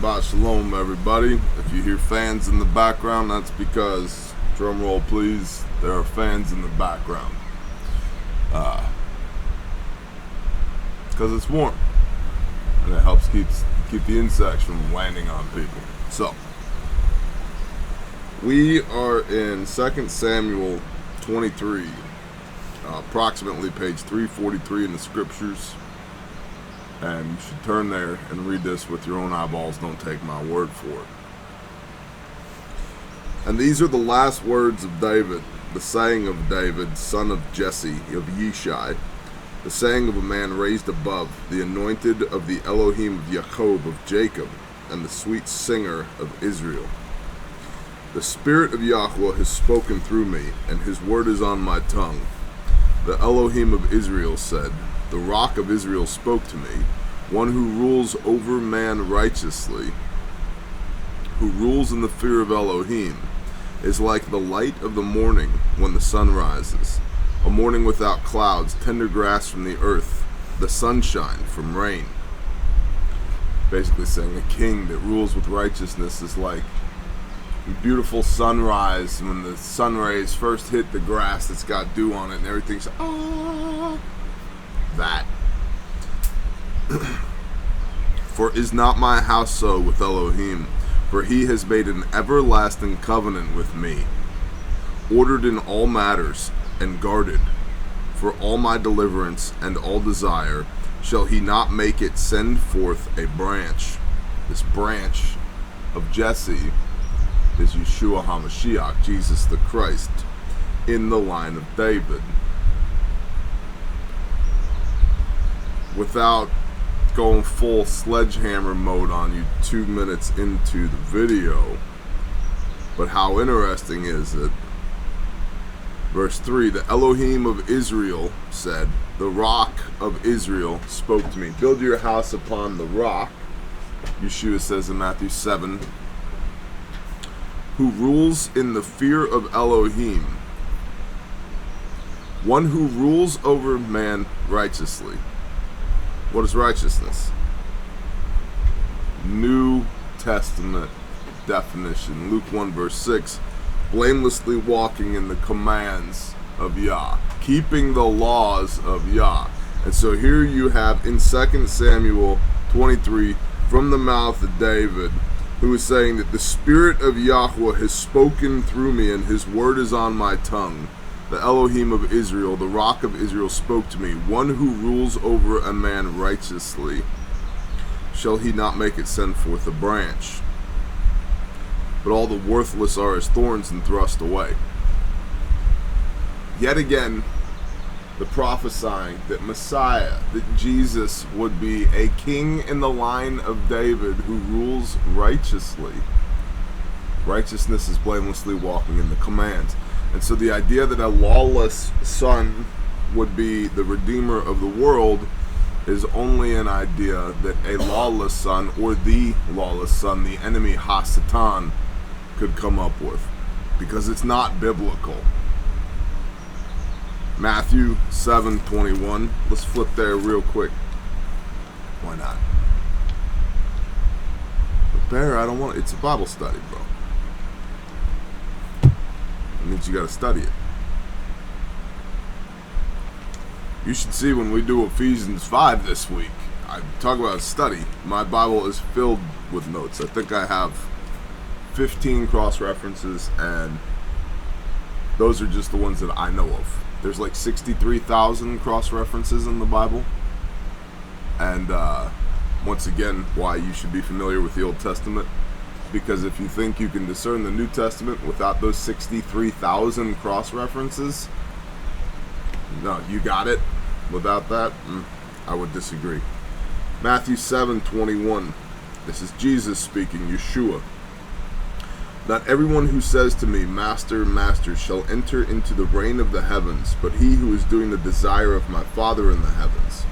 Shabbat Shalom, everybody. If you hear fans in the background, that's because, drum roll please, there are fans in the background. Because it's warm. And it helps keep the insects from landing on people. So, we are in 2 Samuel 23, approximately page 343 in the scriptures. And you should turn there and read this with your own eyeballs. Don't take my word for it. And these are the last words of David, the saying of David, son of Jesse, of Yishai, the saying of a man raised above, the anointed of the Elohim of Jacob, of Jacob, and the sweet singer of Israel. The Spirit of Yahweh has spoken through me, and his word is on my tongue. The Elohim of Israel said, the Rock of Israel spoke to me, one who rules over man righteously, who rules in the fear of Elohim, is like the light of the morning when the sun rises, a morning without clouds, tender grass from the earth, the sunshine from rain. Basically saying a king that rules with righteousness is like a beautiful sunrise when the sun rays first hit the grass that's got dew on it and everything's that. For is not my house so with Elohim? For he has made an everlasting covenant with me, ordered in all matters and guarded. For all my deliverance and all desire shall he not make it send forth a branch. This branch of Jesse is Yeshua HaMashiach, Jesus the Christ, in the line of David. Without going full sledgehammer mode on you 2 minutes into the video, but how interesting is it? Verse 3, the Elohim of Israel said, the Rock of Israel spoke to me. Build your house upon the rock, Yeshua says in Matthew 7, who rules in the fear of Elohim, one who rules over man righteously. What is righteousness? New Testament definition. Luke 1 verse 6. Blamelessly walking in the commands of Yah. Keeping the laws of Yah. And so here you have in 2 Samuel 23 from the mouth of David, who is saying that the Spirit of Yahweh has spoken through me and his word is on my tongue. The Elohim of Israel, the Rock of Israel, spoke to me. One who rules over a man righteously, shall he not make it send forth a branch? But all the worthless are as thorns and thrust away. Yet again, the prophesying that Messiah, that Jesus would be a king in the line of David who rules righteously. Righteousness is blamelessly walking in the commands. And so the idea that a lawless son would be the redeemer of the world is only an idea that a lawless son, or the lawless son, the enemy Hasatan, could come up with. Because it's not biblical. Matthew 7:21. Let's flip there real quick. Why not? But there, I don't want it. It's a Bible study, bro. It means you gotta study it. You should see when we do Ephesians 5 this week. I talk about study. My Bible is filled with notes. I think I have 15 cross references, and those are just the ones that I know of. There's like 63,000 cross references in the Bible. And once again, why you should be familiar with the Old Testament. Because if you think you can discern the New Testament without those 63,000 cross-references, no, you got it. Without that, I would disagree. Matthew 7:21. This is Jesus speaking, Yeshua. Not everyone who says to me, Master, Master, shall enter into the reign of the heavens, but he who is doing the desire of my Father in the heavens.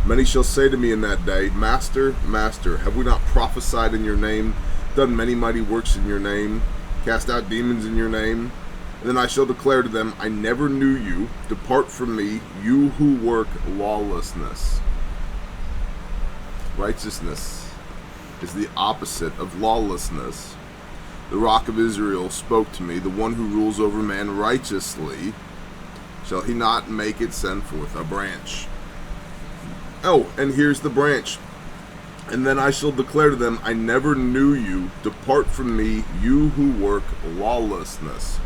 Many shall say to me in that day, Master, Master, have we not prophesied in your name, done many mighty works in your name, cast out demons in your name? And then I shall declare to them, I never knew you. Depart from me, you who work lawlessness. Righteousness is the opposite of lawlessness. The rock of Israel spoke to me, the one who rules over man righteously. Shall he not make it send forth a branch? Oh, and here's the branch. And then I shall declare to them, I never knew you. Depart from me, you who work lawlessness.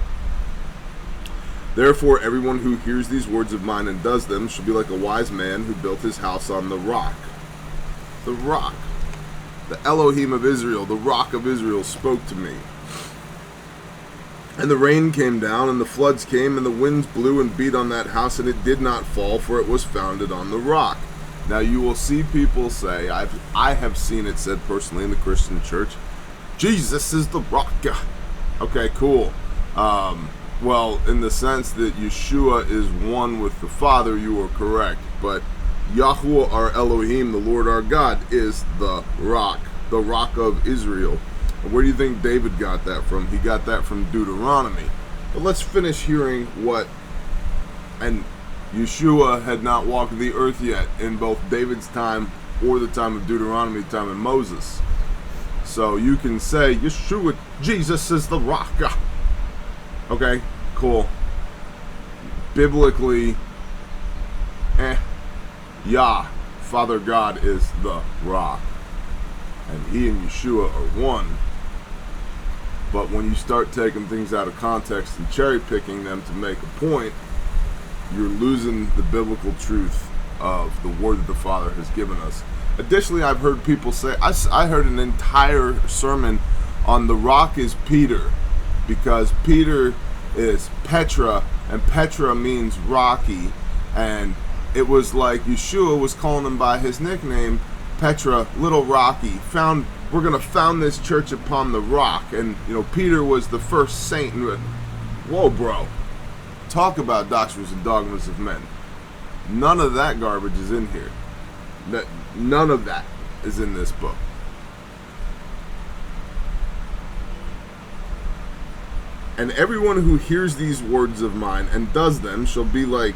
Therefore, everyone who hears these words of mine and does them shall be like a wise man who built his house on the rock. The rock. The Elohim of Israel, the rock of Israel, spoke to me. And the rain came down, and the floods came, and the winds blew and beat on that house, and it did not fall, for it was founded on the rock. Now you will see people say, I have seen it said personally in the Christian church, Jesus is the rock. Okay, cool. Well, in the sense that Yeshua is one with the Father, you are correct. But Yahweh, our Elohim, the Lord our God, is the rock of Israel. And where do you think David got that from? He got that from Deuteronomy. But let's finish hearing what... And Yeshua had not walked the earth yet in both David's time or the time of Deuteronomy, time of Moses. So you can say, Yeshua, Jesus is the rock. Okay, cool. Biblically, Yah, Father God, is the rock. And he and Yeshua are one. But when you start taking things out of context and cherry picking them to make a point, you're losing the biblical truth of the word that the Father has given us. Additionally, I've heard people say, I heard an entire sermon on the rock is Peter, because Peter is Petra, and Petra means rocky, and it was like Yeshua was calling him by his nickname, Petra, Little Rocky. We're going to found this church upon the rock, and Peter was the first saint. Whoa, bro. Talk about doctrines and dogmas of men. None of that garbage is in here. None of that is in this book. And everyone who hears these words of mine and does them shall be like...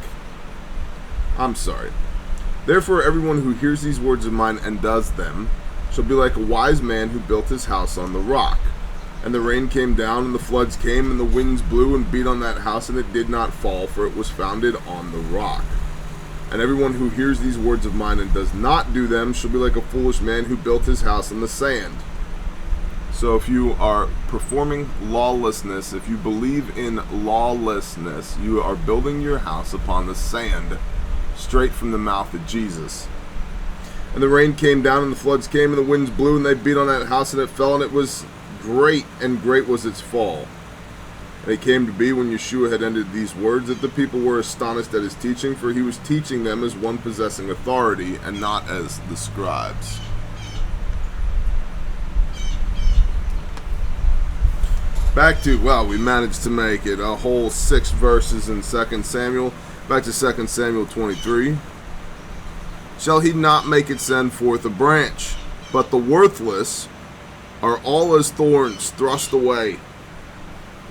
Therefore, everyone who hears these words of mine and does them shall be like a wise man who built his house on the rock. And the rain came down, and the floods came, and the winds blew and beat on that house, and it did not fall, for it was founded on the rock. And everyone who hears these words of mine and does not do them shall be like a foolish man who built his house on the sand. So if you are performing lawlessness, if you believe in lawlessness, you are building your house upon the sand, straight from the mouth of Jesus. And the rain came down, and the floods came, and the winds blew, and they beat on that house, and it fell, and it was great, and great was its fall. And it came to be, when Yeshua had ended these words, that the people were astonished at his teaching, for he was teaching them as one possessing authority, and not as the scribes. Back to, we managed to make it a whole 6 verses in 2 Samuel. Back to 2 Samuel 23. Shall he not make it send forth a branch? But the worthless are all as thorns thrust away,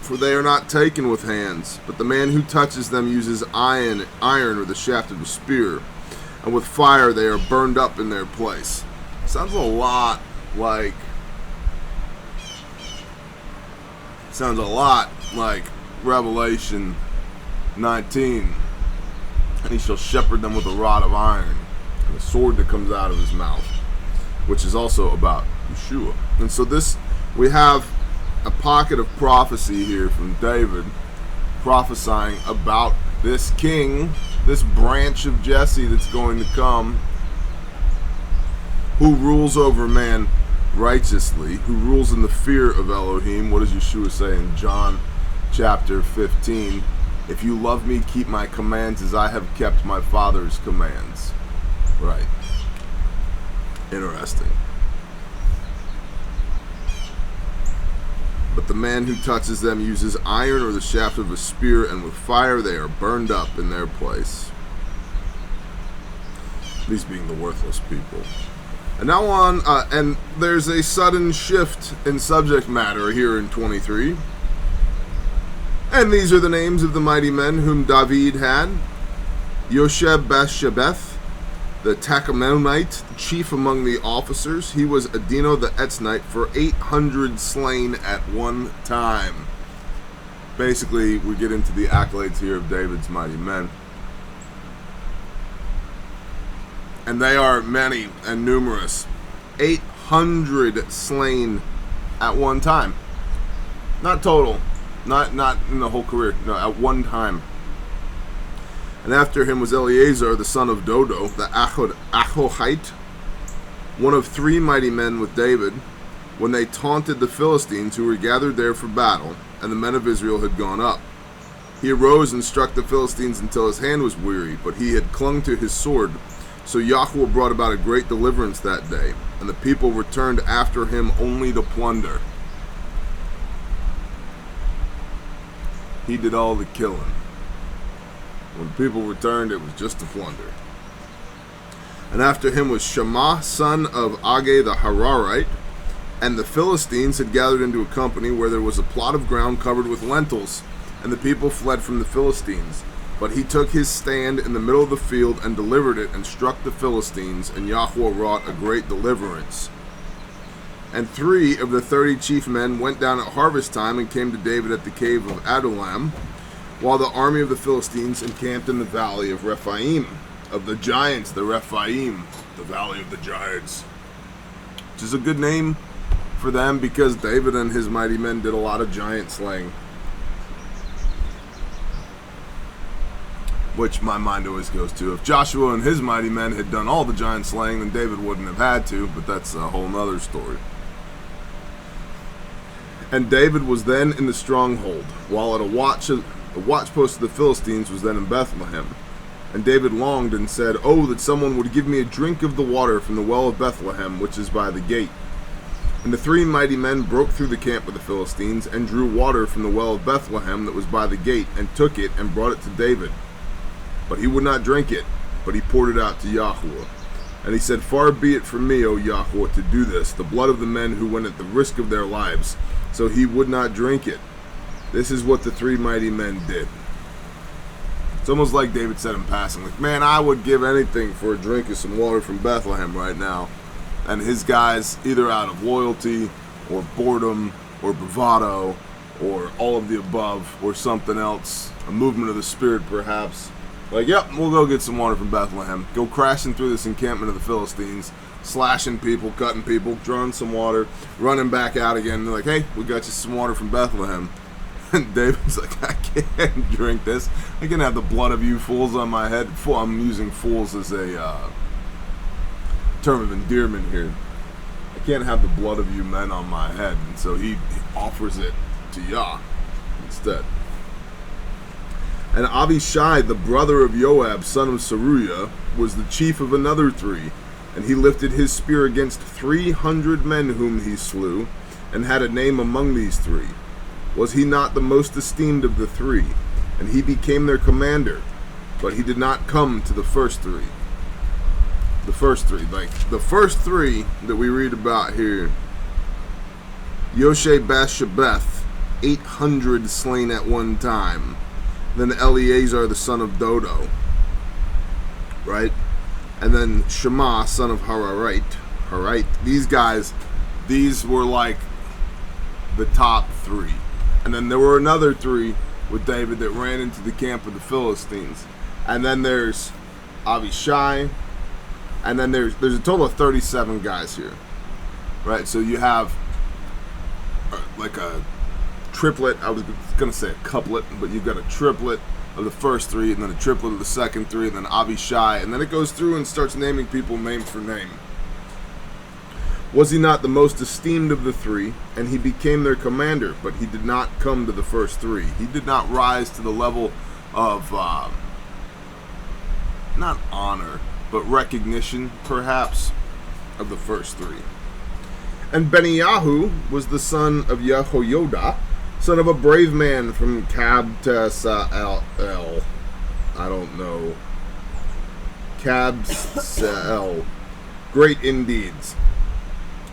for they are not taken with hands. But the man who touches them uses iron or the shaft of a spear, and with fire they are burned up in their place. Sounds a lot like Revelation 19. And he shall shepherd them with a rod of iron, and a sword that comes out of his mouth, which is also about Yeshua. And so we have a pocket of prophecy here from David, prophesying about this king, this branch of Jesse that's going to come, who rules over man righteously, who rules in the fear of Elohim. What does Yeshua say in John chapter 15? If you love me, keep my commands as I have kept my Father's commands. Right. Interesting. But the man who touches them uses iron or the shaft of a spear, and with fire they are burned up in their place. These being the worthless people. And now on, and there's a sudden shift in subject matter here in 23. And these are the names of the mighty men whom David had: Yosheb Bashebeth, the Tachamonite, chief among the officers. He was Adino the Etznite for 800 slain at one time. Basically, we get into the accolades here of David's mighty men. And they are many and numerous. 800 slain at one time. Not total. Not in the whole career. No, at one time. And after him was Eleazar, the son of Dodo, the Ahohite, one of 3 mighty men with David, when they taunted the Philistines who were gathered there for battle, and the men of Israel had gone up. He arose and struck the Philistines until his hand was weary, but he had clung to his sword. So Yahweh brought about a great deliverance that day, and the people returned after him only to plunder. He did all the killing. When people returned, it was just to plunder. And after him was Shammah, son of Agag the Hararite, and the Philistines had gathered into a company where there was a plot of ground covered with lentils, and the people fled from the Philistines. But he took his stand in the middle of the field and delivered it and struck the Philistines, and Yahweh wrought a great deliverance. And 3 of the 30 chief men went down at harvest time and came to David at the cave of Adullam, while the army of the Philistines encamped in the valley of Rephaim, of the giants, the Rephaim, the valley of the giants, which is a good name for them because David and his mighty men did a lot of giant slaying, which my mind always goes to. If Joshua and his mighty men had done all the giant slaying, then David wouldn't have had to, but that's a whole nother story. And David was then in the stronghold, while at a watch post of the Philistines was then in Bethlehem. And David longed and said, "Oh, that someone would give me a drink of the water from the well of Bethlehem, which is by the gate." And the 3 mighty men broke through the camp of the Philistines, and drew water from the well of Bethlehem that was by the gate, and took it, and brought it to David. But he would not drink it, but he poured it out to Yahweh. And he said, "Far be it from me, O Yahweh, to do this, the blood of the men who went at the risk of their lives." So he would not drink it. This is what the 3 mighty men did. It's almost like David said in passing, like, man, I would give anything for a drink of some water from Bethlehem right now. And his guys, either out of loyalty, or boredom, or bravado, or all of the above, or something else, a movement of the spirit perhaps, like, yep, we'll go get some water from Bethlehem. Go crashing through this encampment of the Philistines, slashing people, cutting people, drawing some water, running back out again. And they're like, hey, we got you some water from Bethlehem. And David's like, I can't drink this. I can have the blood of you fools on my head. I'm using fools as a term of endearment here. I can't have the blood of you men on my head. And so he offers it to Yah instead. And Abishai, the brother of Joab, son of Zeruiah, was the chief of another 3. And he lifted his spear against 300 men whom he slew, and had a name among these 3. Was he not the most esteemed of the 3? And he became their commander, but he did not come to the first 3. The first 3, like the first 3 that we read about here. Yoshe-Basshebeth, 800 slain at one time. Then Eleazar, the son of Dodo, right? And then Shammah, son of Hararite. These guys, these were like the top 3. And then there were another 3 with David that ran into the camp of the Philistines. And then there's Abishai. And then there's a total of 37 guys here, right? So you have like a triplet. I was going to say a couplet, but you've got a triplet of the first 3, and then a triplet of the second 3, and then Abishai. And then it goes through and starts naming people name for name. Was he not the most esteemed of the 3? And he became their commander, but he did not come to the first 3. He did not rise to the level of, not honor, but recognition, perhaps, of the first 3. And Beniyahu was the son of Jehoiada, son of a brave man from Kabsa'el. I don't know. Kabsa'el. Great in deeds.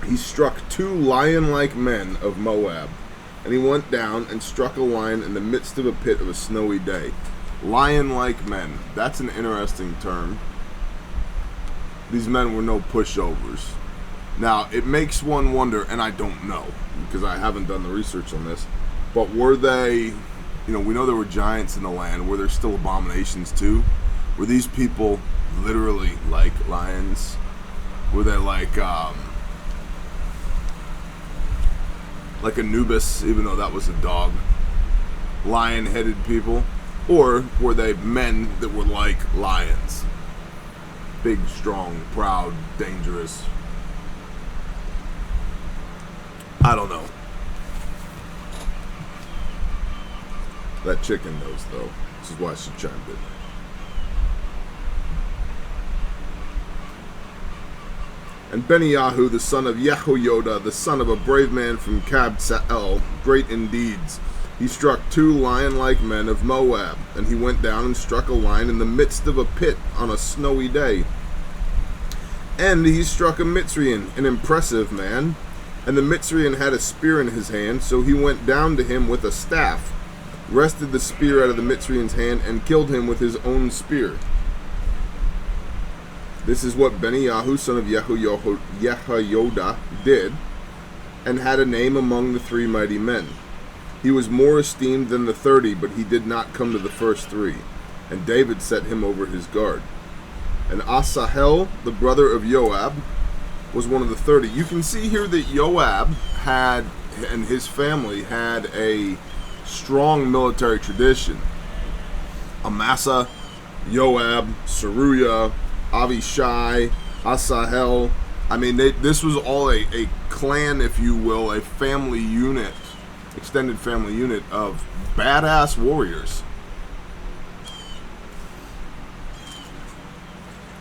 He struck 2 lion-like men of Moab, and he went down and struck a lion in the midst of a pit of a snowy day. Lion-like men. That's an interesting term. these men were no pushovers. Now, it makes one wonder, and I don't know, because I haven't done the research on this, but were they, we know there were giants in the land. Were there still abominations too? Were these people literally like lions? Were they like Anubis, even though that was a dog? Lion-headed people? Or were they men that were like lions? Big, strong, proud, dangerous. I don't know. That chicken knows, though. This is why she chimed in. And Beniyahu, the son of Yehoiada, the son of a brave man from Kabsa'el, great in deeds. He struck 2 lion-like men of Moab, and he went down and struck a lion in the midst of a pit on a snowy day. And he struck a Mitzrian, an impressive man, and the Mitzrian had a spear in his hand, so he went down to him with a staff, wrested the spear out of the Mitzrian's hand, and killed him with his own spear. This is what Beniyahu, son of Yehoiada, did, and had a name among the 3 mighty men. He was more esteemed than the 30, but he did not come to the first 3. And David set him over his guard. And Asahel, the brother of Joab, was one of the 30. You can see here that Joab had, and his family had, a strong military tradition. Amasa, Joab, Seruiah, Avishai, Asahel. I mean, this was all a clan, if you will, a family unit, extended family unit of badass warriors.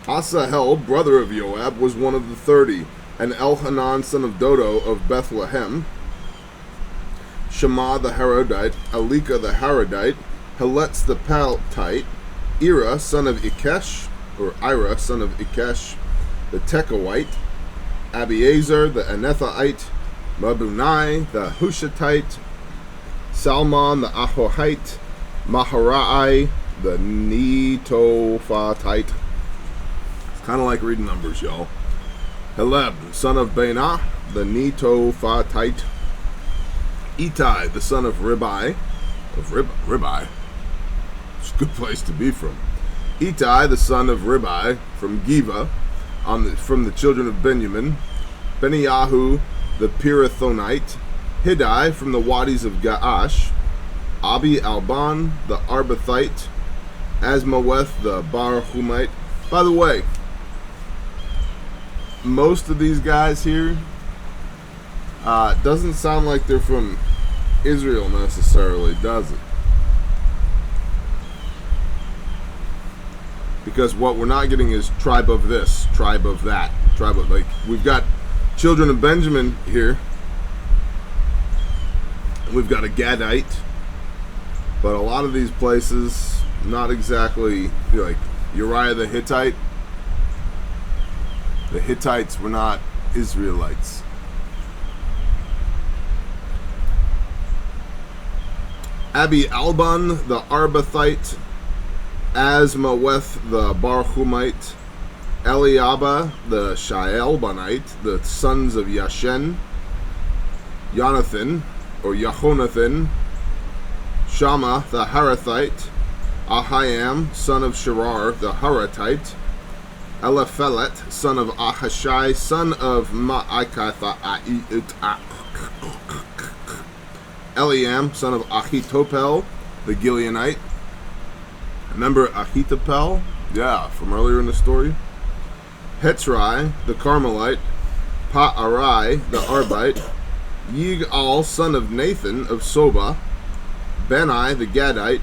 Asahel, brother of Joab, was one of the 30, and Elhanan, son of Dodo of Bethlehem, Shema the Harodite, Elika the Harodite, Heletz the Paltite, Ira, son of Ikesh, the Tekoite, Abiezer, the Anethaite, Mabunai, the Hushatite, Salmon, the Ahohite, Maharai, the Netophatite. It's kind of like reading numbers, y'all. Heleb, son of Benah, the Netophatite, Itai, the son of Ribai, Ribai. It's a good place to be from. Itai, the son of Ribai, from Giva, from the children of Benjamin. Beniyahu, the Pirathonite. Hiddai, from the wadis of Gaash. Abi Alban, the Arbathite. Asmaweth, the Barhumite. By the way, most of these guys here doesn't sound like they're from Israel necessarily, does it? Because what we're not getting is tribe of this, tribe of that, tribe of, like, we've got children of Benjamin here. We've got a Gadite. But a lot of these places, not exactly, like Uriah the Hittite. The Hittites were not Israelites. Abi Alban, the Arbathite. Asmaweth, the Barhumite. Eliabah, the Shaelbanite, the sons of Yashen. Jonathan, or Yahonathan. Shammah, the Harathite. Ahiam, son of Shirar, the Haratite. Eliphelet, son of Ahashai, son of Ma'akathah. Eliam, son of Ahitopel, the Gileonite. Remember Ahithophel? Yeah, from earlier in the story. Hetzrai, the Carmelite. Pa'arai, the Arbite. Yigal, son of Nathan of Soba. Benai, the Gadite.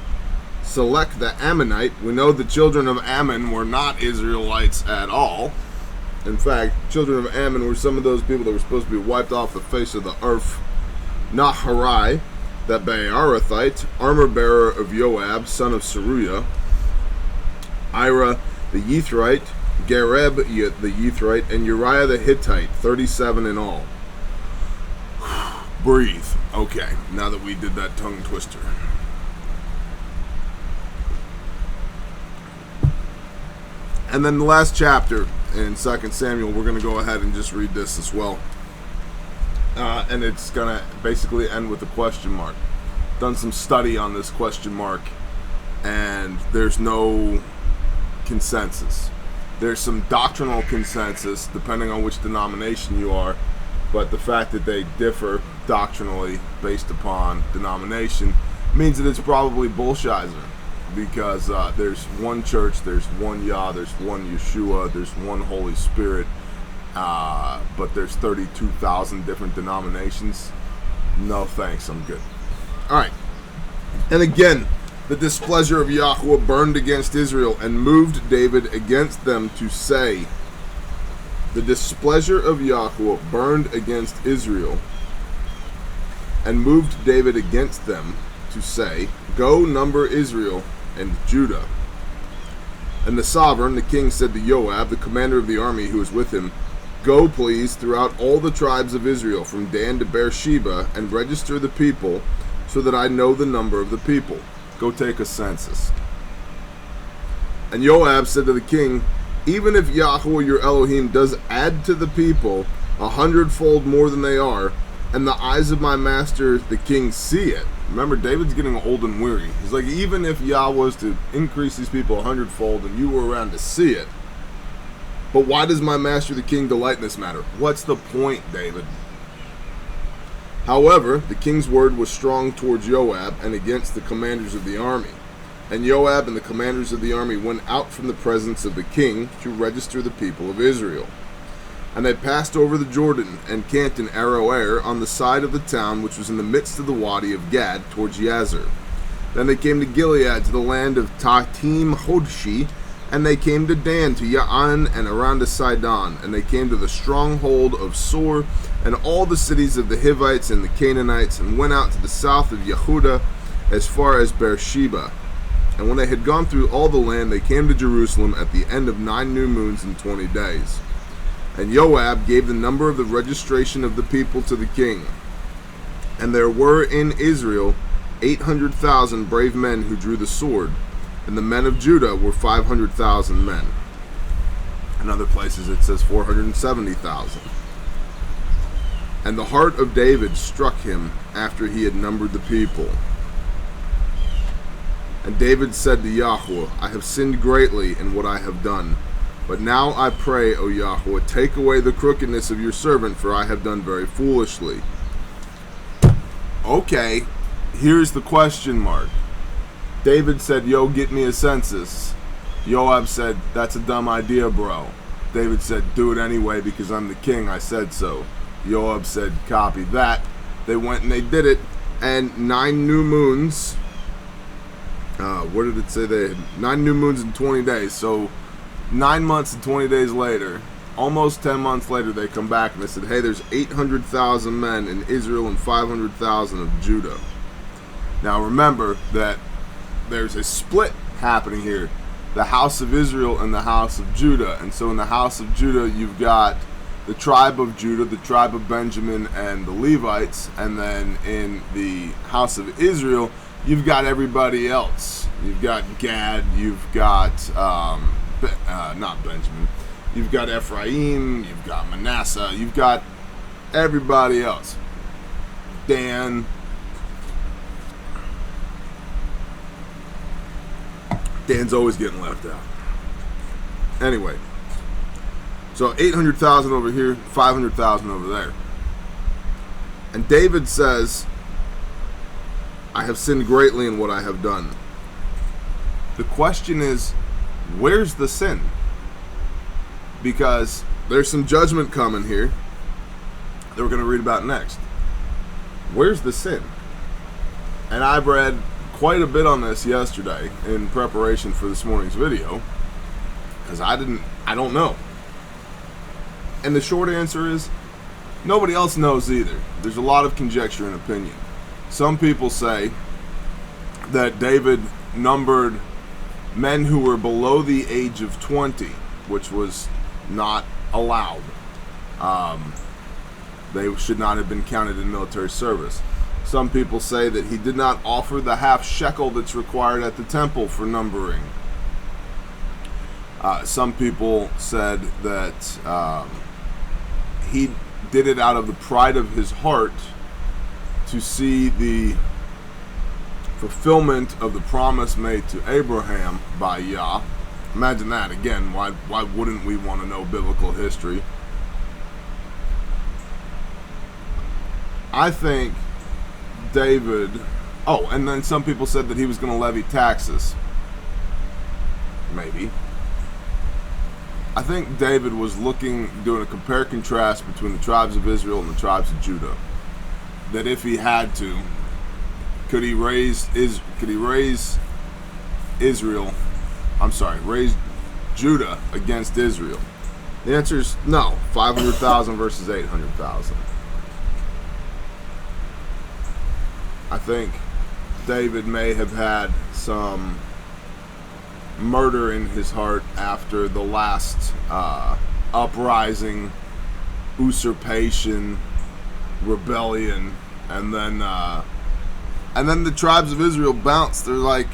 Select, the Ammonite. We know the children of Ammon were not Israelites at all. In fact, children of Ammon were some of those people that were supposed to be wiped off the face of the earth. Naharai, the Be'arathite, armor bearer of Joab, son of Seruiah. Ira, the Yithrite. Gareb, the Yithrite. And Uriah the Hittite, 37 in all. Breathe. Okay, now that we did that tongue twister. And then the last chapter in 2 Samuel, we're going to go ahead and just read this as well. And it's going to basically end with a question mark. Done some study on this question mark, and there's no consensus. There's some doctrinal consensus, depending on which denomination you are, but the fact that they differ doctrinally based upon denomination means that it's probably bullshizer, because there's one church, there's one Yah, there's one Yeshua, there's one Holy Spirit, but there's 32,000 different denominations. No thanks, I'm good. Alright, and again, the displeasure of Yahweh burned against Israel and moved David against them to say, the displeasure of Yahweh burned against Israel and moved David against them to say, go number Israel and Judah. And the sovereign, the king, said to Joab, the commander of the army who was with him, go please throughout all the tribes of Israel from Dan to Beersheba and register the people so that I know the number of the people. Go take a census. And Joab said to the king, even if Yahweh your Elohim does add to the people 100-fold more than they are, and the eyes of my master the king see it. Remember, David's getting old and weary. He's like, even if Yah was to increase these people 100-fold and you were around to see it, but why does my master the king delight in this matter? What's the point, David? However, the king's word was strong towards Joab and against the commanders of the army. And Joab and the commanders of the army went out from the presence of the king to register the people of Israel. And they passed over the Jordan and camped in Aroer on the side of the town which was in the midst of the wadi of Gad towards Yazer. Then they came to Gilead, to the land of Tatim Hodshi, and they came to Dan, to Ya'an, and around to Sidon, and they came to the stronghold of Sor, and all the cities of the Hivites and the Canaanites, and went out to the south of Yehuda, as far as Beersheba. And when they had gone through all the land, they came to Jerusalem at the end of 9 new moons and 20 days. And Joab gave the number of the registration of the people to the king. And there were in Israel 800,000 brave men who drew the sword, and the men of Judah were 500,000 men. In other places it says 470,000. And the heart of David struck him after he had numbered the people. And David said to Yahweh, I have sinned greatly in what I have done. But now I pray, O Yahweh, take away the crookedness of your servant, for I have done very foolishly. Okay, here's the question mark. David said, yo, get me a census. Joab said, that's a dumb idea, bro. David said, do it anyway because I'm the king, I said so. Joab said, copy that. They went and they did it, and 9 new moons, what did it say they had? 9 new moons in 20 days, so 9 months and 20 days later, almost 10 months later, they come back and they said, hey, there's 800,000 men in Israel and 500,000 of Judah. Now remember that there's a split happening here. The house of Israel and the house of Judah. And so in the house of Judah, you've got the tribe of Judah, the tribe of Benjamin, and the Levites. And then in the house of Israel, you've got everybody else. You've got Gad, you've got, not Benjamin, you've got Ephraim, you've got Manasseh, you've got everybody else. Dan. Dan's always getting left out. Anyway, so 800,000 over here, 500,000 over there. And David says, I have sinned greatly in what I have done. The question is, where's the sin? Because there's some judgment coming here that we're going to read about next. Where's the sin? And I've read quite a bit on this yesterday in preparation for this morning's video, because I don't know. And the short answer is, nobody else knows either. There's a lot of conjecture and opinion. Some people say that David numbered men who were below the age of 20, which was not allowed. They should not have been counted in military service. Some people say that he did not offer the half shekel that's required at the temple for numbering. Some people said that he did it out of the pride of his heart to see the fulfillment of the promise made to Abraham by Yah. Imagine that. Again, why wouldn't we want to know biblical history? I think David... Oh, and then some people said that he was going to levy taxes. Maybe. I think David was doing a compare-contrast between the tribes of Israel and the tribes of Judah. That if he had to, could he raise Judah against Israel? The answer is no. 500,000 versus 800,000. I think David may have had some murder in his heart after the last uprising, usurpation, rebellion, and then the tribes of Israel bounced. They're like,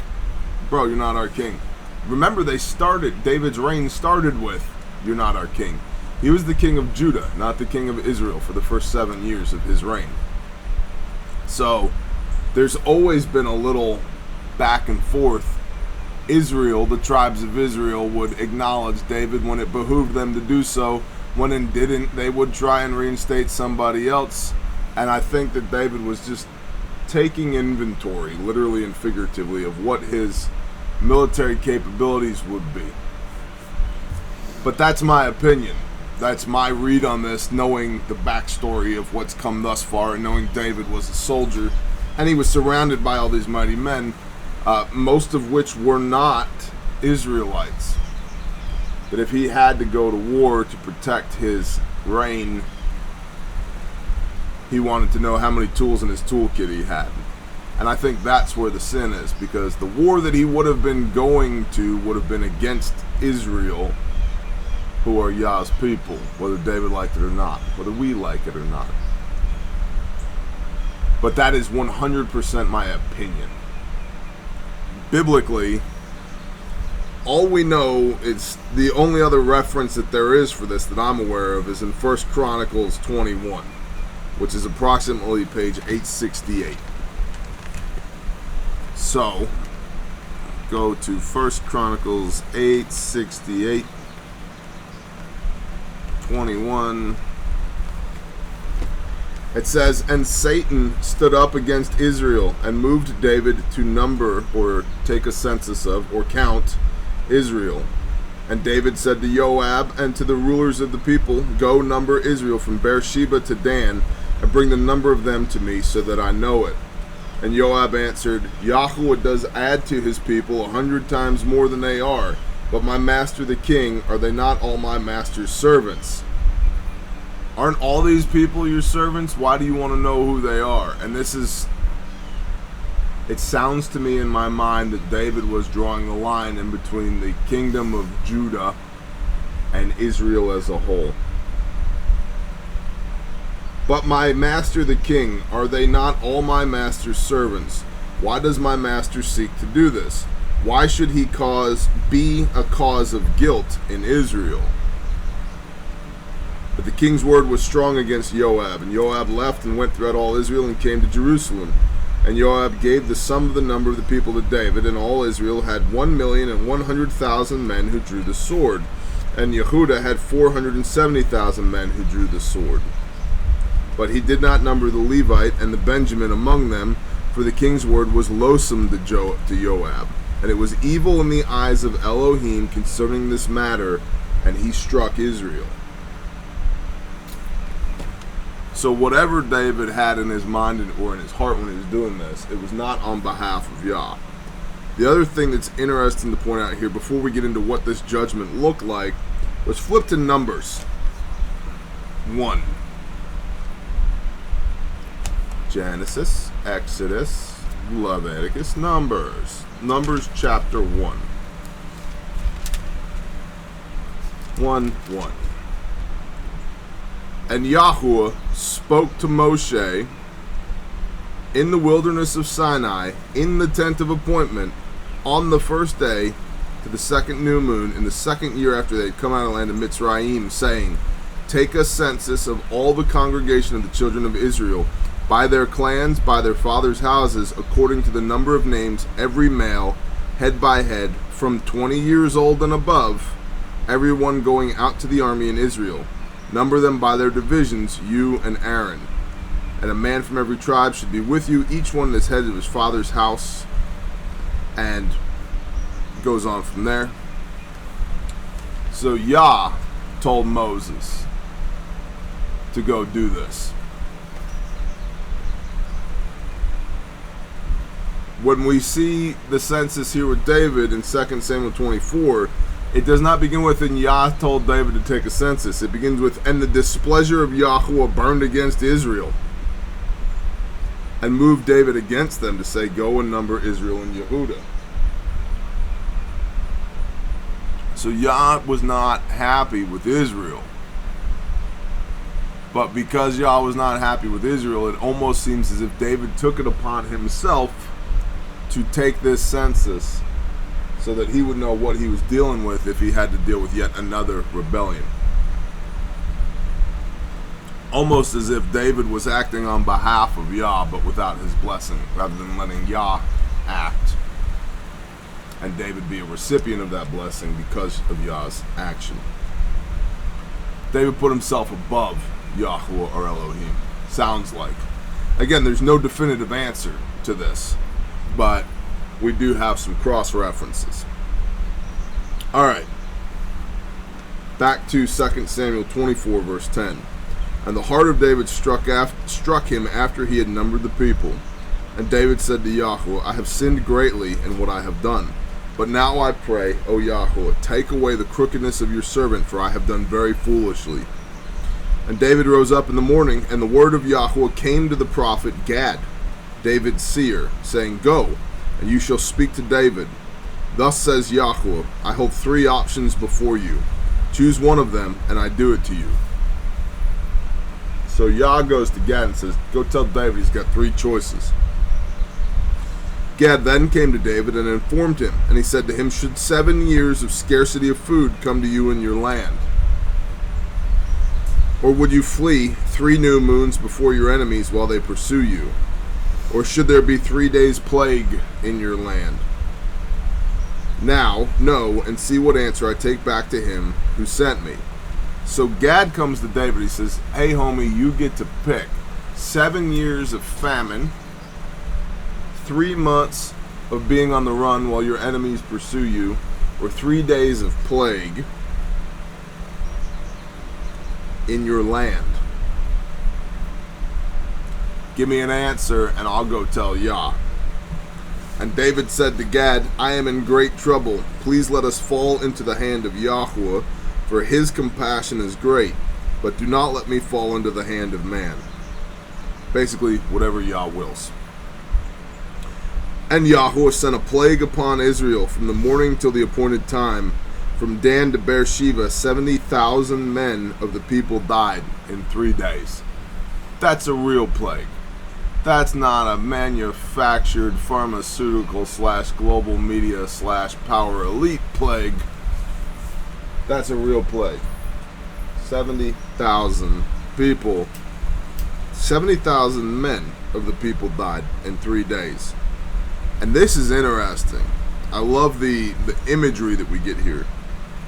bro, you're not our king. Remember, David's reign started with, you're not our king. He was the king of Judah, not the king of Israel for the first 7 years of his reign. So there's always been a little back and forth. Israel, the tribes of Israel, would acknowledge David when it behooved them to do so. When it didn't, they would try and reinstate somebody else. And I think that David was just taking inventory, literally and figuratively, of what his military capabilities would be. But that's my opinion. That's my read on this, knowing the backstory of what's come thus far, and knowing David was a soldier, and he was surrounded by all these mighty men, most of which were not Israelites. That if he had to go to war to protect his reign, he wanted to know how many tools in his toolkit he had. And I think that's where the sin is, because the war that he would have been going to would have been against Israel, who are Yah's people, whether David liked it or not, whether we like it or not. But that is 100% my opinion. Biblically, all we know is the only other reference that there is for this that I'm aware of is in 1 Chronicles 21, which is approximately page 868. So, go to 1 Chronicles 868, 21. It says, "And Satan stood up against Israel and moved David to number," or take a census of, or count, Israel. "And David said to Joab and to the rulers of the people, Go number Israel from Beersheba to Dan, and bring the number of them to me, so that I know it. And Joab answered, Yahweh does add to his people 100 times more than they are. But my master the king, are they not all my master's servants? Aren't all these people your servants? Why do you want to know who they are?" And this is, it sounds to me in my mind that David was drawing a line in between the kingdom of Judah and Israel as a whole. "But my master the king, are they not all my master's servants? Why does my master seek to do this? Why should he be a cause of guilt in Israel?" But the king's word was strong against Joab, and Joab left and went throughout all Israel and came to Jerusalem. And Joab gave the sum of the number of the people to David, and all Israel had 1,100,000 men who drew the sword, and Yehuda had 470,000 men who drew the sword. But he did not number the Levite and the Benjamin among them, for the king's word was loathsome to Joab, and it was evil in the eyes of Elohim concerning this matter, and he struck Israel. So whatever David had in his mind or in his heart when he was doing this, it was not on behalf of Yah. The other thing that's interesting to point out here before we get into what this judgment looked like was flip to Numbers 1. Genesis, Exodus, Leviticus, Numbers. Numbers chapter 1. 1:1. "And Yahweh spoke to Moshe in the wilderness of Sinai, in the tent of appointment, on the first day, to the second new moon in the second year after they had come out of the land of Mitzrayim, saying, take a census of all the congregation of the children of Israel, by their clans, by their fathers' houses, according to the number of names, every male, head by head, from 20 years old and above, everyone going out to the army in Israel. Number them by their divisions, you and Aaron. And a man from every tribe should be with you, each one is head of his father's house. And goes on from there. So Yah told Moses to go do this. When we see the census here with David in 2 Samuel 24, it does not begin with, and Yah told David to take a census. It begins with, and the displeasure of Yahweh burned against Israel, and moved David against them to say, go and number Israel and Yehuda. So Yah was not happy with Israel. But because Yah was not happy with Israel, it almost seems as if David took it upon himself to take this census so that he would know what he was dealing with if he had to deal with yet another rebellion. Almost as if David was acting on behalf of Yah, but without his blessing, rather than letting Yah act, and David be a recipient of that blessing because of Yah's action. David put himself above Yahweh or Elohim. Sounds like. Again, there's no definitive answer to this, but we do have some cross references. Alright. Back to 2 Samuel 24, verse 10. And the heart of David struck him after he had numbered the people. And David said to Yahweh, I have sinned greatly in what I have done. But now I pray, O Yahweh, take away the crookedness of your servant, for I have done very foolishly. And David rose up in the morning, and the word of Yahweh came to the prophet Gad, David's seer, saying, go, and you shall speak to David. Thus says Yahweh, I hold 3 options before you. Choose one of them, and I do it to you. So Yah goes to Gad and says, go tell David he's got 3 choices. Gad then came to David and informed him, and he said to him, should 7 years of scarcity of food come to you in your land? Or would you flee 3 new moons before your enemies while they pursue you? Or should there be 3 days plague in your land? Now, know and see what answer I take back to him who sent me. So Gad comes to David. He says, hey, homie, you get to pick 7 years of famine, 3 months of being on the run while your enemies pursue you, or 3 days of plague in your land. Give me an answer, and I'll go tell Yah. And David said to Gad, I am in great trouble. Please let us fall into the hand of Yahweh, for his compassion is great, but do not let me fall into the hand of man. Basically, whatever Yah wills. And Yahweh sent a plague upon Israel from the morning till the appointed time. From Dan to Beersheba, 70,000 men of the people died in 3 days. That's a real plague. That's not a manufactured pharmaceutical / global media / power elite plague. That's a real plague. 70,000 people, 70,000 men of the people died in 3 days. And this is interesting. I love the imagery that we get here.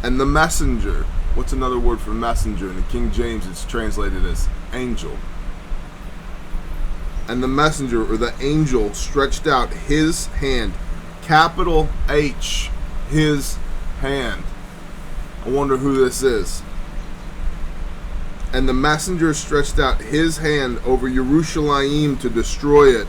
And the messenger, what's another word for messenger? In the King James it's translated as angel. And the messenger, or the angel, stretched out his hand, capital H, his hand. I wonder who this is. And the messenger stretched out his hand over Yerushalayim to destroy it.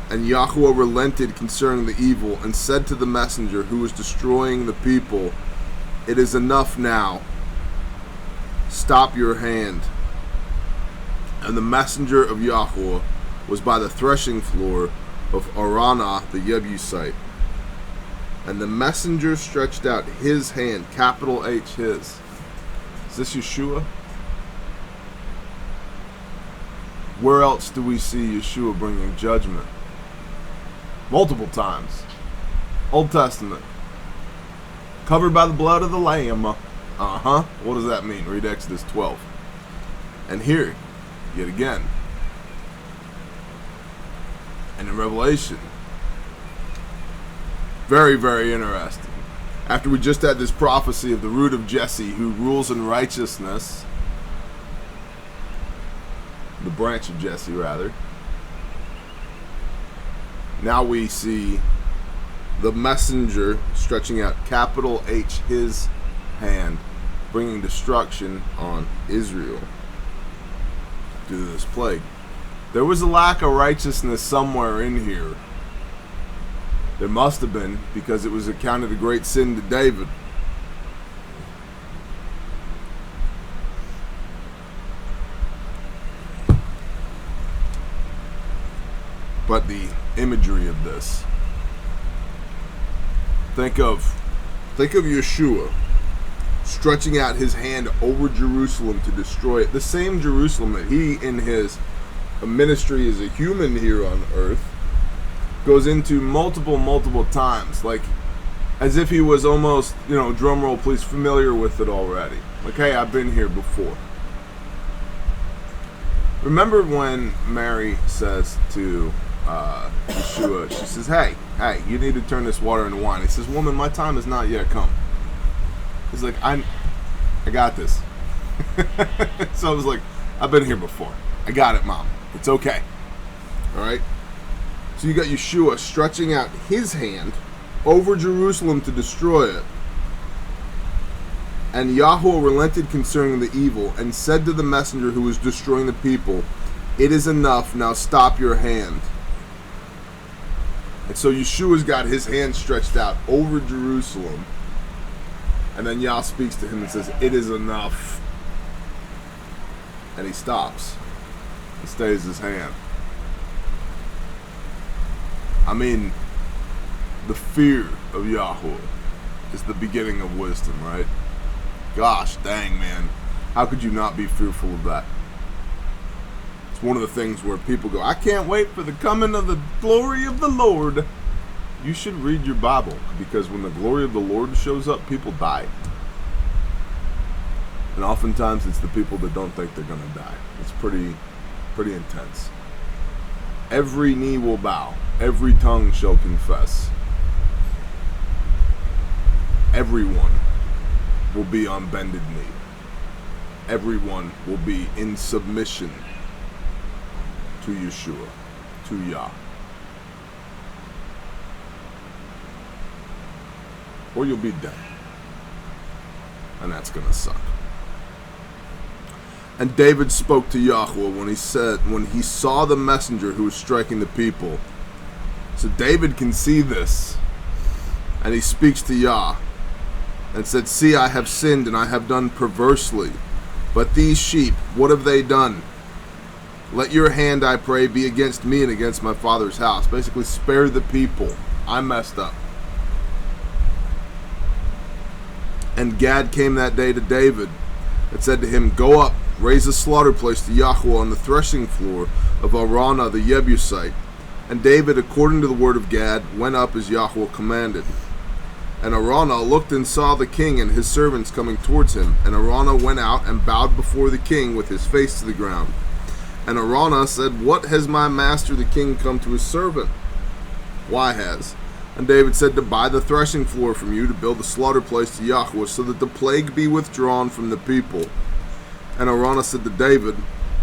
And Yahweh relented concerning the evil, and said to the messenger who was destroying the people, it is enough now. Stop your hand. And the messenger of Yahweh was by the threshing floor of Arana the Jebusite. And the messenger stretched out his hand, capital H, his. Is this Yeshua? Where else do we see Yeshua bringing judgment? Multiple times. Old Testament. Covered by the blood of the Lamb. What does that mean? Read Exodus 12. And here, yet again, and in Revelation, very, very interesting. After we just had this prophecy of the root of Jesse who rules in righteousness, the branch of Jesse rather, now we see the messenger stretching out, capital H, his hand, bringing destruction on Israel due to this plague. There was a lack of righteousness somewhere in here. There must have been, because it was accounted a great sin to David. But the imagery of this, think of Yeshua stretching out his hand over Jerusalem to destroy it. The same Jerusalem that he, in his ministry as a human here on earth, goes into multiple times, like as if he was almost, drum roll please, familiar with it already. Like, hey, I've been here before. Remember when Mary says to Yeshua, she says, hey, you need to turn this water into wine. He says, woman, my time has not yet come. He's like, I got this. So I was like, I've been here before. I got it, Mom. It's okay. All right? So you got Yeshua stretching out his hand over Jerusalem to destroy it. And Yahweh relented concerning the evil and said to the messenger who was destroying the people, it is enough, now stop your hand. And so Yeshua's got his hand stretched out over Jerusalem. And then Yah speaks to him and says, it is enough. And he stops. He stays his hand. I mean, the fear of Yahweh is the beginning of wisdom, right? Gosh dang, man. How could you not be fearful of that? It's one of the things where people go, I can't wait for the coming of the glory of the Lord. You should read your Bible, because when the glory of the Lord shows up, people die. And oftentimes it's the people that don't think they're going to die. It's pretty intense. Every knee will bow. Every tongue shall confess. Everyone will be on bended knee. Everyone will be in submission to Yeshua, to Yah. Or you'll be dead. And that's going to suck. And David spoke to Yahweh when he saw the messenger who was striking the people. So David can see this. And he speaks to Yah and said, see, I have sinned and I have done perversely. But these sheep, what have they done? Let your hand, I pray, be against me and against my father's house. Basically, spare the people. I messed up. And Gad came that day to David and said to him, go up, raise a slaughter place to Yahweh on the threshing floor of Araunah the Jebusite. And David, according to the word of Gad, went up as Yahweh commanded. And Araunah looked and saw the king and his servants coming towards him. And Araunah went out and bowed before the king with his face to the ground. And Araunah said, what has my master the king come to his servant? Why has? And David said, to buy the threshing floor from you, to build a slaughter place to Yahweh, so that the plague be withdrawn from the people. And Araunah said to David,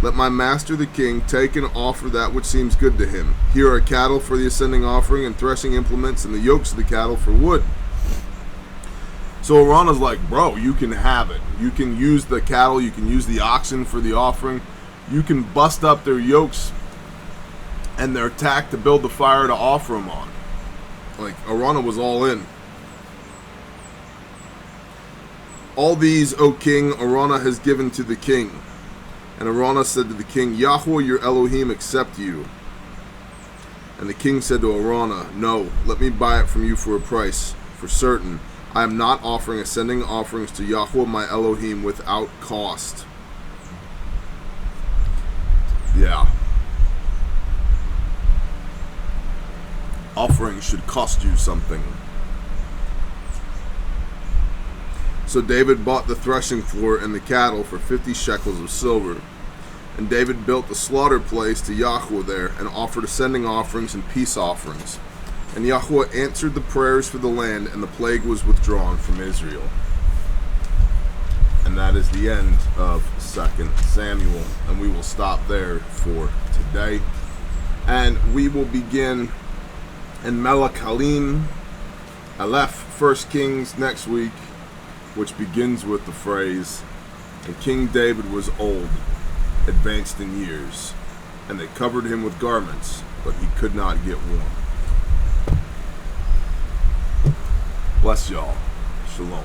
let my master the king take and offer that which seems good to him. Here are cattle for the ascending offering, and threshing implements, and the yokes of the cattle for wood. So Araunah's like, bro, you can have it. You can use the cattle, you can use the oxen for the offering. You can bust up their yokes and their tack to build the fire to offer them on. Like, Araunah was all in. All these, O king, Araunah has given to the king. And Araunah said to the king, Yahweh your Elohim accept you. And the king said to Araunah, no, let me buy it from you for a price, for certain. I am not offering ascending offerings to Yahweh my Elohim without cost. Yeah. Offerings should cost you something. So David bought the threshing floor and the cattle for 50 shekels of silver. And David built a slaughter place to Yahweh there, and offered ascending offerings and peace offerings. And Yahweh answered the prayers for the land, and the plague was withdrawn from Israel. And that is the end of 2 Samuel. And we will stop there for today. And we will begin in Melech-Halim, Aleph, 1 Kings next week, which begins with the phrase, "And King David was old, advanced in years, and they covered him with garments, but he could not get warm." Bless y'all. Shalom.